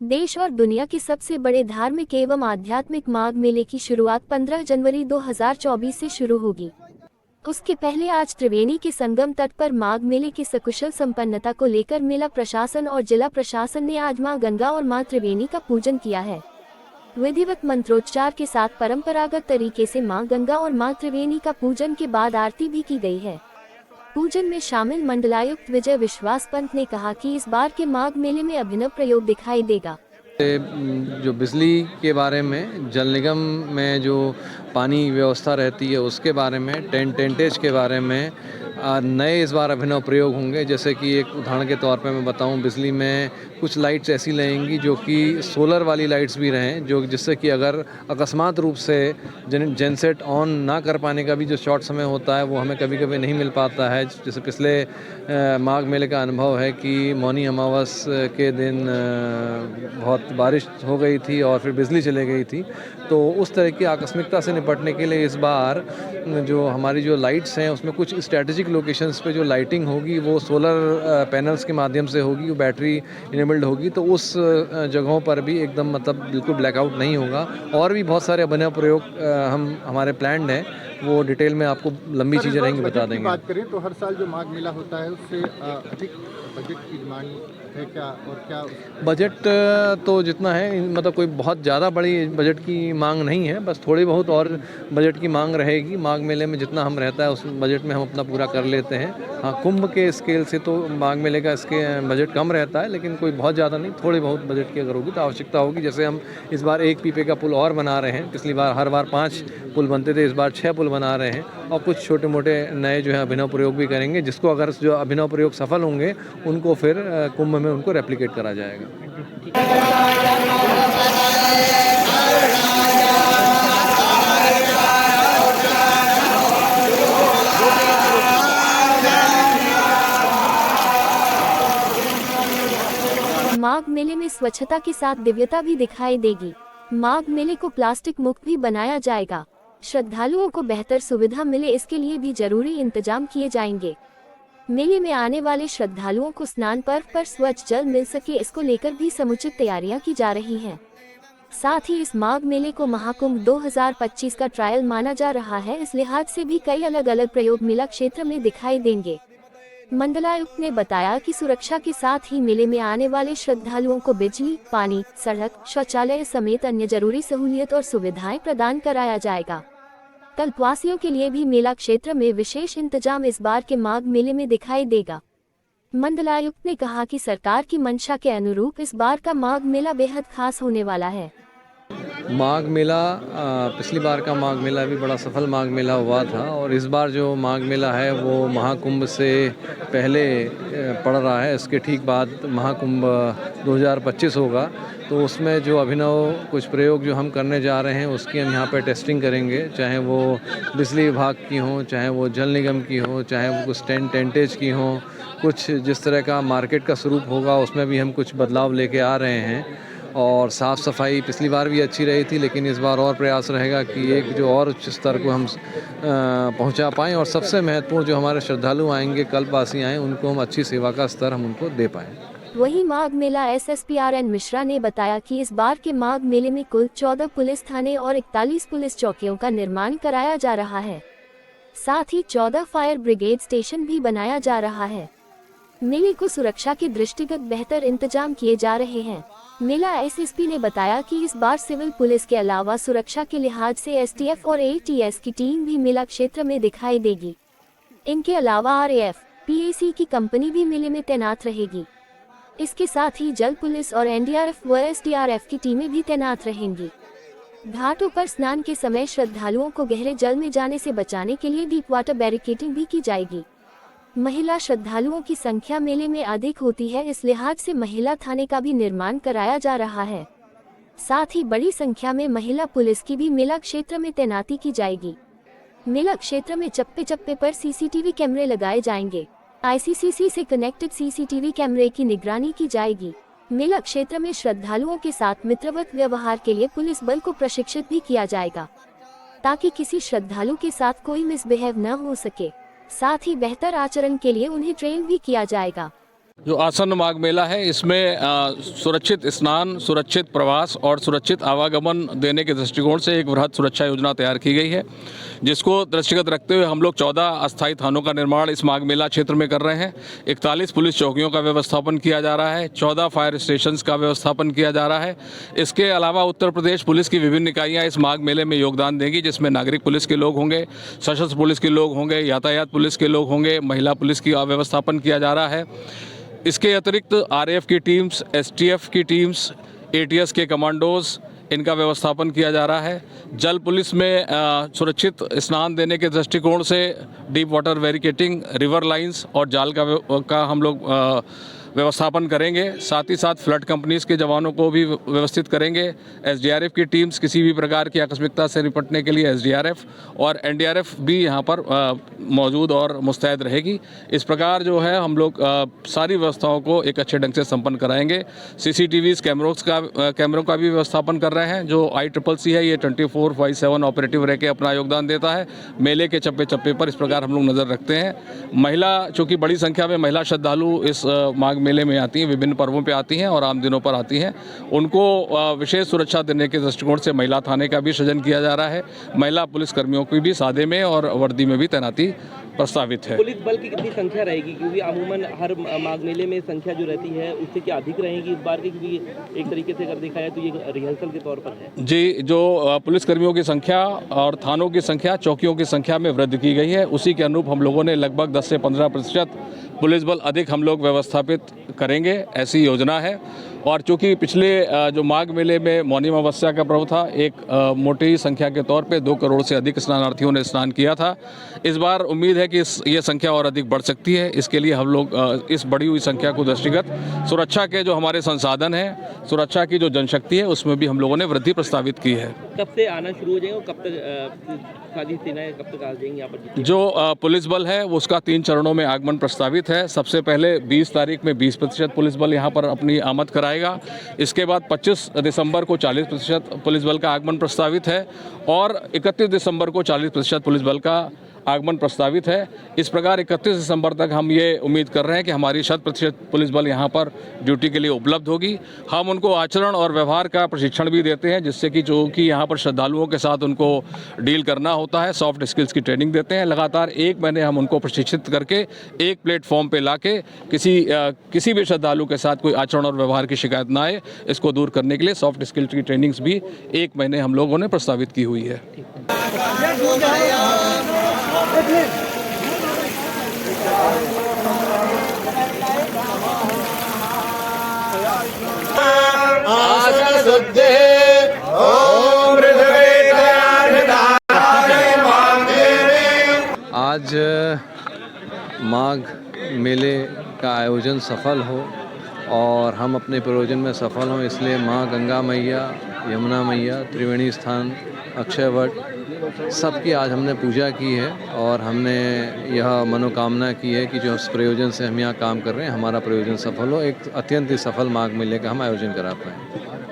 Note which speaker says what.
Speaker 1: देश और दुनिया के सबसे बड़े धार्मिक एवं आध्यात्मिक माघ मेले की शुरुआत 15 जनवरी 2024 से शुरू होगी। उसके पहले आज त्रिवेणी के संगम तट पर माघ मेले की सकुशल संपन्नता को लेकर मेला प्रशासन और जिला प्रशासन ने आज मां गंगा और मां त्रिवेणी का पूजन किया है। विधिवत मंत्रोच्चार के साथ परंपरागत तरीके से मां गंगा और मां त्रिवेणी का पूजन के बाद आरती भी की गई है। पूजन में शामिल मंडलायुक्त विजय विश्वास पंत ने कहा कि इस बार के माघ मेले में अभिनव प्रयोग दिखाई देगा।
Speaker 2: जो बिजली के बारे में, जल निगम में जो पानी व्यवस्था रहती है उसके बारे में, टेंटेज के बारे में नए इस बार अभिनव प्रयोग होंगे। जैसे कि एक उदाहरण के तौर पे मैं बताऊं, बिजली में कुछ लाइट्स ऐसी लगेंगी जो कि सोलर वाली लाइट्स भी रहें, जो जिससे कि अगर अकस्मात रूप से जनसेट ऑन ना कर पाने का भी जो शॉर्ट समय होता है वो हमें कभी कभी नहीं मिल पाता है। जैसे पिछले माघ मेले का अनुभव है कि मौनी अमावस के दिन बहुत बारिश हो गई थी और फिर बिजली चली गई थी। तो उस तरह की आकस्मिकता से निपटने के लिए इस बार जो हमारी जो लाइट्स हैं उसमें कुछ स्ट्रैटेजिक लोकेशंस पे जो लाइटिंग होगी वो सोलर पैनल्स के माध्यम से होगी, वो बैटरी इनेबल्ड होगी। तो उस जगहों पर भी एकदम मतलब बिल्कुल ब्लैकआउट नहीं होगा। और भी बहुत सारे अभिनव प्रयोग हमारे प्लान्ड हैं, वो डिटेल में आपको लंबी चीज़ें रहेंगी बता देंगे।
Speaker 3: बात करें तो हर साल जो माघ मेला होता है उससे अधिक बजट की डिमांड है क्या, और क्या
Speaker 2: बजट तो जितना है मतलब कोई बहुत ज़्यादा बड़ी बजट की मांग नहीं है, बस थोड़ी बहुत और बजट की मांग रहेगी। माघ मेले में जितना हम रहता है उस बजट में हम अपना पूरा कर लेते हैं। हाँ, कुंभ के स्केल से तो माघ मेले का इसके बजट कम रहता है, लेकिन कोई बहुत ज़्यादा नहीं, थोड़ी बहुत बजट की अगर होगी तो आवश्यकता होगी। जैसे हम इस बार 1 पीपे का पुल और बना रहे हैं, पिछली बार हर बार 5 पुल बनते थे, इस बार 6 पुल बना रहे हैं। और कुछ छोटे मोटे नए जो है अभिनव प्रयोग भी करेंगे, जिसको अगर जो अभिनव प्रयोग सफल होंगे उनको फिर कुंभ में उनको रेप्लिकेट करा जाएगा।
Speaker 1: माघ मेले में स्वच्छता के साथ दिव्यता भी दिखाई देगी। माघ मेले को प्लास्टिक मुक्त भी बनाया जाएगा। श्रद्धालुओं को बेहतर सुविधा मिले इसके लिए भी जरूरी इंतजाम किए जाएंगे। मेले में आने वाले श्रद्धालुओं को स्नान पर्व पर स्वच्छ जल मिल सके, इसको लेकर भी समुचित तैयारियां की जा रही हैं। साथ ही इस माघ मेले को महाकुंभ 2025 का ट्रायल माना जा रहा है, इस लिहाज से भी कई अलग अलग प्रयोग मेला क्षेत्र में दिखाई देंगे। मंडलायुक्त ने बताया कि सुरक्षा के साथ ही मेले में आने वाले श्रद्धालुओं को बिजली, पानी, सड़क, शौचालय समेत अन्य जरूरी सहूलियत और सुविधाएं प्रदान कराया जाएगा। कल्पवासियों के लिए भी मेला क्षेत्र में विशेष इंतजाम इस बार के माघ मेले में दिखाई देगा। मंडलायुक्त ने कहा कि सरकार की मंशा के अनुरूप इस बार का माघ मेला बेहद खास होने वाला है।
Speaker 2: माघ मेला पिछली बार का माघ मेला भी बड़ा सफल माघ मेला हुआ था, और इस बार जो माघ मेला है वो महाकुंभ से पहले पड़ रहा है। इसके ठीक बाद महाकुंभ 2025 होगा। तो उसमें जो अभिनव कुछ प्रयोग जो हम करने जा रहे हैं उसकी हम यहाँ पे टेस्टिंग करेंगे, चाहे वो बिजली विभाग की हो, चाहे वो जल निगम की हो, चाहे वो कुछ टेंटेज की हो। कुछ जिस तरह का मार्केट का स्वरूप होगा उसमें भी हम कुछ बदलाव लेके आ रहे हैं। और साफ़ सफाई पिछली बार भी अच्छी रही थी, लेकिन इस बार और प्रयास रहेगा कि एक जो और उच्च स्तर को हम पहुंचा पाएं, और सबसे महत्वपूर्ण जो हमारे श्रद्धालु आएंगे, कल्पवासी आएँ, उनको हम अच्छी सेवा का स्तर हम उनको दे पाएँ।
Speaker 1: वहीं माघ मेला एसएसपी आर.एन. मिश्रा ने बताया कि इस बार के माघ मेले में कुल 14 पुलिस थाने और 41 पुलिस चौकियों का निर्माण कराया जा रहा है। साथ ही 14 फायर ब्रिगेड स्टेशन भी बनाया जा रहा है। मेले को सुरक्षा के दृष्टिगत बेहतर इंतजाम किए जा रहे हैं। मेला एसएसपी ने बताया कि इस बार सिविल पुलिस के अलावा सुरक्षा के लिहाज से एसटीएफ और एटीएस की टीम भी मेला क्षेत्र में दिखाई देगी। इनके अलावा आरएएफ, पीएसी की कंपनी भी मेले में तैनात रहेगी। इसके साथ ही जल पुलिस और एनडीआरएफ व एसडीआरएफ की टीमें भी तैनात रहेंगी। घाटों पर स्नान के समय श्रद्धालुओं को गहरे जल में जाने से बचाने के लिए डीप वाटर बैरिकेडिंग भी की जाएगी। महिला श्रद्धालुओं की संख्या मेले में अधिक होती है, इस लिहाज से महिला थाने का भी निर्माण कराया जा रहा है। साथ ही बड़ी संख्या में महिला पुलिस की भी मेला क्षेत्र में तैनाती की जाएगी। मेला क्षेत्र में चप्पे चप्पे पर सीसीटीवी कैमरे लगाए जाएंगे। आईसीसीसी से कनेक्टेड सीसीटीवी कैमरे की निगरानी की जाएगी। मेला क्षेत्र में श्रद्धालुओं के साथ मित्रवत व्यवहार के लिए पुलिस बल को प्रशिक्षित भी किया जाएगा, ताकि किसी श्रद्धालु के साथ कोई मिसबिहेव न हो सके। साथ ही बेहतर आचरण के लिए उन्हें ट्रेन भी किया जाएगा।
Speaker 4: जो आसन्न माघ मेला है इसमें सुरक्षित स्नान, सुरक्षित प्रवास और सुरक्षित आवागमन देने के दृष्टिकोण से एक वृहद सुरक्षा योजना तैयार की गई है, जिसको दृष्टिगत रखते हुए हम लोग 14 अस्थायी थानों का निर्माण इस माघ मेला क्षेत्र में कर रहे हैं। 41 पुलिस चौकियों का व्यवस्थापन किया जा रहा है, 14 फायर स्टेशंस का व्यवस्थापन किया जा रहा है। इसके अलावा उत्तर प्रदेश पुलिस की विभिन्न इकाइयाँ इस माघ मेले में योगदान देंगी, जिसमें नागरिक पुलिस के लोग होंगे, सशस्त्र पुलिस के लोग होंगे, यातायात पुलिस के लोग होंगे, महिला पुलिस की व्यवस्थापन किया जा रहा है। इसके अतिरिक्त आरएएफ की टीम्स, एसटीएफ की टीम्स, एटीएस के कमांडोज, इनका व्यवस्थापन किया जा रहा है। जल पुलिस में सुरक्षित स्नान देने के दृष्टिकोण से deep water barricading, river lines और जाल का हम लोग व्यवस्थापन करेंगे। साथ ही साथ फ्लड कंपनीज के जवानों को भी व्यवस्थित करेंगे। एसडीआरएफ की टीम्स किसी भी प्रकार की आकस्मिकता से निपटने के लिए एसडीआरएफ और एनडीआरएफ भी यहाँ पर मौजूद और मुस्तैद रहेगी। इस प्रकार जो है हम लोग सारी व्यवस्थाओं को एक अच्छे ढंग से संपन्न कराएंगे। सीसीटीवीज कैमरों का भी व्यवस्थापन कर रहे हैं। जो ICCC है ये 24/7 ऑपरेटिव रह के अपना योगदान देता है। मेले के चप्पे चप्पे पर इस प्रकार हम लोग नज़र रखते हैं। महिला, चूँकि बड़ी संख्या में महिला श्रद्धालु इस माघ मेले में आती हैं, विभिन्न पर्वों पे आती हैं और आम दिनों पर आती हैं, उनको विशेष सुरक्षा देने के दृष्टिकोण से महिला थाने का भी सृजन किया जा रहा है। महिला पुलिसकर्मियों की भी सादे में और वर्दी में भी तैनाती प्रस्तावित है।
Speaker 5: पुलिस बल की कितनी संख्या रहेगी, क्योंकि अमूमन हर माघ मेले में संख्या जो रहती है उससे क्या अधिक रहेगी इस बार की, क्योंकि एक तरीके से अगर देखा जाए तो ये रिहर्सल के तौर पर है।
Speaker 4: जी, जो पुलिसकर्मियों की संख्या और थानों की संख्या, चौकियों की संख्या में वृद्धि की गई है, उसी के अनुरूप हम लोगों ने लगभग 10 से 15% पुलिस बल अधिक हम लोग व्यवस्थापित करेंगे, ऐसी योजना है। और चूँकि पिछले जो माघ मेले में मौनी अमावस्या का पर्व था, एक मोटी संख्या के तौर पे 2 करोड़ से अधिक स्नानार्थियों ने स्नान किया था। इस बार उम्मीद है कि ये संख्या और अधिक बढ़ सकती है। इसके लिए हम लोग इस बढ़ी हुई संख्या को दृष्टिगत सुरक्षा के जो हमारे संसाधन हैं, सुरक्षा की जो जनशक्ति है, उसमें भी हम लोगों ने वृद्धि प्रस्तावित की है।
Speaker 5: कब से आना शुरू हो जाएगा और कब तक सारी सेनाएं कब तक आ जाएंगी यहाँ पर?
Speaker 4: जो पुलिस बल है उसका 3 चरणों में आगमन प्रस्तावित है। सबसे पहले 20 तारीख में 20% पुलिस बल यहाँ पर अपनी आमद कराएगा। इसके बाद 25 दिसंबर को 40% पुलिस बल का आगमन प्रस्तावित है और 31 दिसंबर को 40% पुलिस बल का आगमन प्रस्तावित है। इस प्रकार 31 दिसंबर तक हम ये उम्मीद कर रहे हैं कि हमारी 100% पुलिस बल यहाँ पर ड्यूटी के लिए उपलब्ध होगी। हम उनको आचरण और व्यवहार का प्रशिक्षण भी देते हैं, जिससे कि जो कि यहाँ पर श्रद्धालुओं के साथ उनको डील करना होता है, सॉफ्ट स्किल्स की ट्रेनिंग देते हैं। लगातार 1 महीने हम उनको प्रशिक्षित करके एक प्लेटफॉर्म पे लाके किसी भी श्रद्धालु के साथ कोई आचरण और व्यवहार की शिकायत ना आए, इसको दूर करने के लिए सॉफ्ट स्किल्स की ट्रेनिंग्स भी 1 महीने हम लोगों ने प्रस्तावित की हुई है।
Speaker 2: आज माघ मेले का आयोजन सफल हो और हम अपने प्रयोजन में सफल हों, इसलिए माँ गंगा मैया, यमुना मैया, त्रिवेणी स्थान, अक्षय वट सबकी आज हमने पूजा की है और हमने यह मनोकामना की है कि जो इस प्रयोजन से हम यहाँ काम कर रहे हैं, हमारा प्रयोजन सफल हो, एक अत्यंत ही सफल माघ मेले का हम आयोजन करा पाएँ।